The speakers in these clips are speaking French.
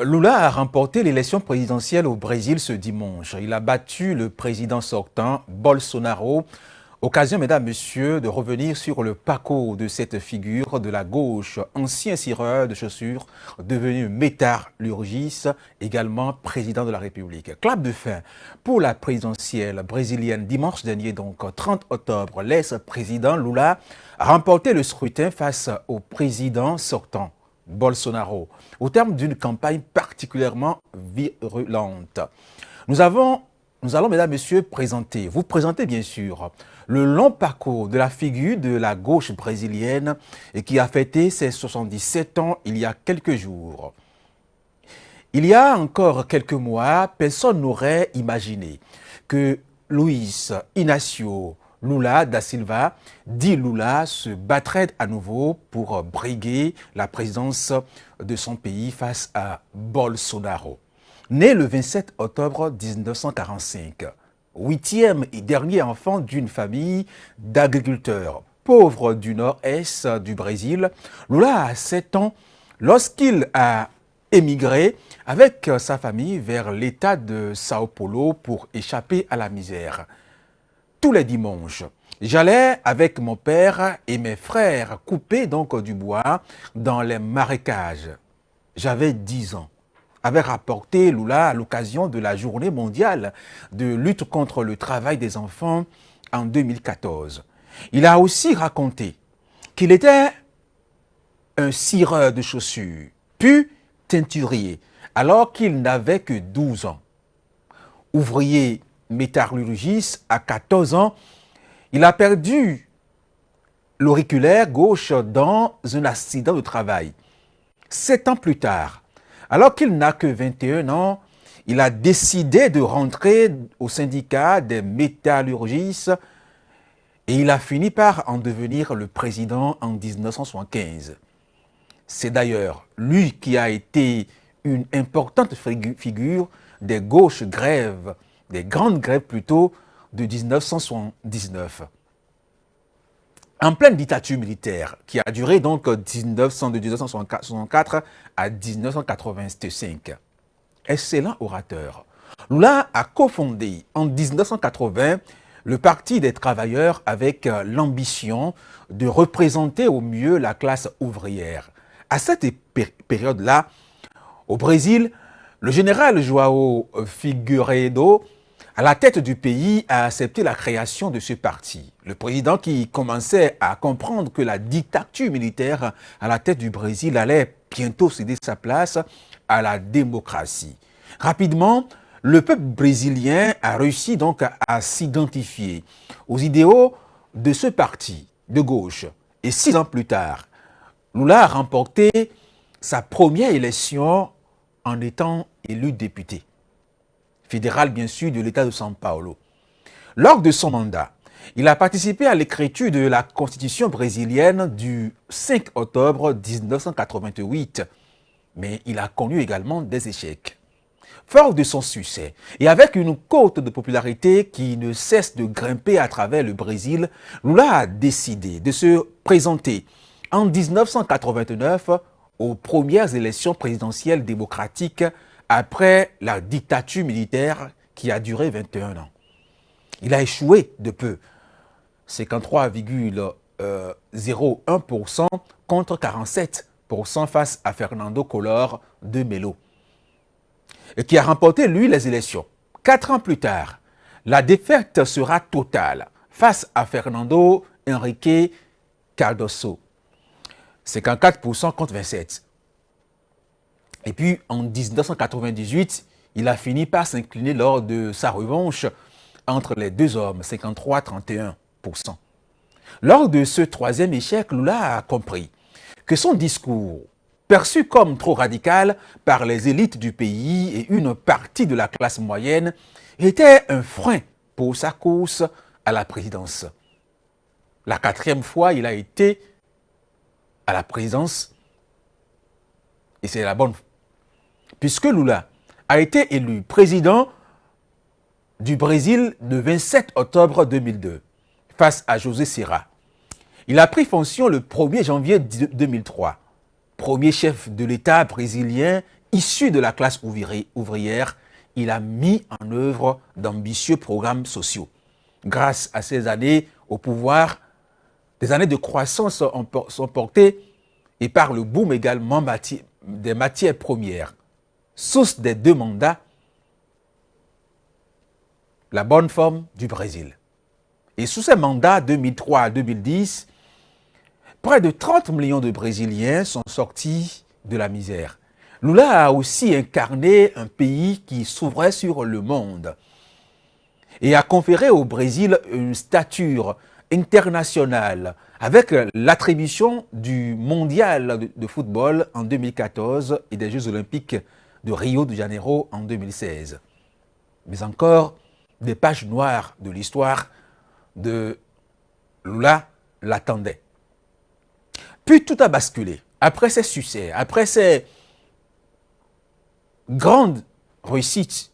Lula a remporté l'élection présidentielle au Brésil ce dimanche. Il a battu le président sortant, Bolsonaro. Occasion, mesdames, messieurs, de revenir sur le parcours de cette figure de la gauche, ancien cireur de chaussures, devenu métallurgiste, également président de la République. Clap de fin pour la présidentielle brésilienne dimanche dernier, donc 30 octobre. L'ex-président Lula a remporté le scrutin face au président sortant, Bolsonaro, au terme d'une campagne particulièrement virulente. Nous allons, mesdames, messieurs, vous présenter bien sûr le long parcours de la figure de la gauche brésilienne et qui a fêté ses 77 ans il y a quelques jours. Il y a encore quelques mois, personne n'aurait imaginé que Luiz Inácio Lula da Silva, dit Lula, se battrait à nouveau pour briguer la présidence de son pays face à Bolsonaro. Né le 27 octobre 1945, huitième et dernier enfant d'une famille d'agriculteurs pauvres du nord-est du Brésil, Lula a 7 ans lorsqu'il a émigré avec sa famille vers l'État de Sao Paulo pour échapper à la misère. Tous les dimanches, j'allais avec mon père et mes frères couper donc du bois dans les marécages. J'avais 10 ans. Avait rapporté Lula à l'occasion de la journée mondiale de lutte contre le travail des enfants en 2014. Il a aussi raconté qu'il était un cireur de chaussures, puis teinturier, alors qu'il n'avait que 12 ans. Ouvrier métallurgiste à 14 ans, il a perdu l'auriculaire gauche dans un accident de travail. 7 ans plus tard, alors qu'il n'a que 21 ans, il a décidé de rentrer au syndicat des métallurgistes et il a fini par en devenir le président en 1975. C'est d'ailleurs lui qui a été une importante figure des gauches grèves, des grandes grèves plutôt, de 1979. En pleine dictature militaire, qui a duré donc de 1964 à 1985. Excellent orateur. Lula a cofondé en 1980 le Parti des travailleurs avec l'ambition de représenter au mieux la classe ouvrière. À cette période-là, au Brésil, le général João Figueiredo, à la tête du pays, a accepté la création de ce parti. Le président qui commençait à comprendre que la dictature militaire à la tête du Brésil allait bientôt céder sa place à la démocratie. Rapidement, le peuple brésilien a réussi donc à s'identifier aux idéaux de ce parti de gauche. Et 6 ans plus tard, Lula a remporté sa première élection en étant élu député fédéral, bien sûr, de l'État de São Paulo. Lors de son mandat, il a participé à l'écriture de la Constitution brésilienne du 5 octobre 1988, mais il a connu également des échecs. Fort de son succès et avec une cote de popularité qui ne cesse de grimper à travers le Brésil, Lula a décidé de se présenter en 1989 aux premières élections présidentielles démocratiques après la dictature militaire qui a duré 21 ans. Il a échoué de peu, 53,01% contre 47% face à Fernando Collor de Mello, et qui a remporté, lui, les élections. 4 ans plus tard, la défaite sera totale face à Fernando Henrique Cardoso, 54% contre 27%. Et puis, en 1998, il a fini par s'incliner lors de sa revanche entre les deux hommes, 53-31%. Lors de ce troisième échec, Lula a compris que son discours, perçu comme trop radical par les élites du pays et une partie de la classe moyenne, était un frein pour sa course à la présidence. La 4e fois, il a été à la présidence et c'est la bonne, puisque Lula a été élu président du Brésil le 27 octobre 2002 face à José Serra. Il a pris fonction le 1er janvier 2003, premier chef de l'État brésilien issu de la classe ouvrière, il a mis en œuvre d'ambitieux programmes sociaux. Grâce à ces années au pouvoir, des années de croissance sont portées et par le boom également des matières premières. Source des 2 mandats, la bonne forme du Brésil. Et sous ces mandats 2003 à 2010, près de 30 millions de Brésiliens sont sortis de la misère. Lula a aussi incarné un pays qui s'ouvrait sur le monde et a conféré au Brésil une stature internationale avec l'attribution du mondial de football en 2014 et des Jeux olympiques de Rio de Janeiro en 2016. Mais encore, des pages noires de l'histoire de Lula l'attendaient. Puis tout a basculé. Après ces succès, après ces grandes réussites,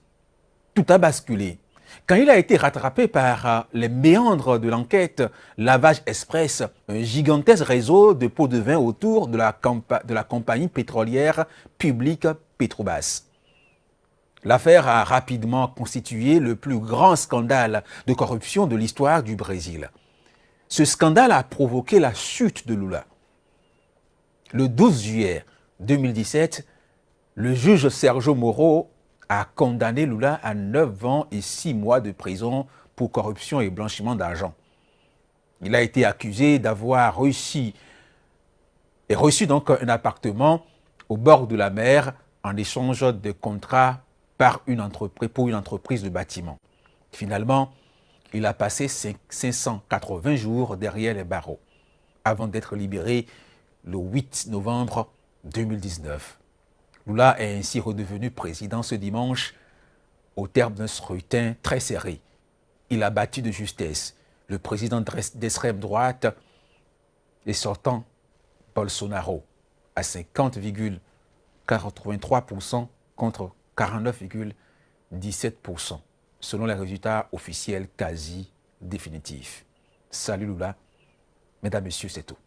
tout a basculé. Quand il a été rattrapé par les méandres de l'enquête Lavage Express, un gigantesque réseau de pots de vin autour de la compagnie pétrolière publique Petrobras. L'affaire a rapidement constitué le plus grand scandale de corruption de l'histoire du Brésil. Ce scandale a provoqué la chute de Lula. Le 12 juillet 2017, le juge Sergio Moro a condamné Lula à 9 ans et 6 mois de prison pour corruption et blanchiment d'argent. Il a été accusé d'avoir reçu donc un appartement au bord de la mer en échange de contrats pour une entreprise de bâtiment. Finalement, il a passé 580 jours derrière les barreaux avant d'être libéré le 8 novembre 2019. Lula est ainsi redevenu président ce dimanche au terme d'un scrutin très serré. Il a battu de justesse le président d'extrême droite et sortant Bolsonaro à 50,83% contre 49,17% selon les résultats officiels quasi définitifs. Salut Lula, mesdames, messieurs, c'est tout.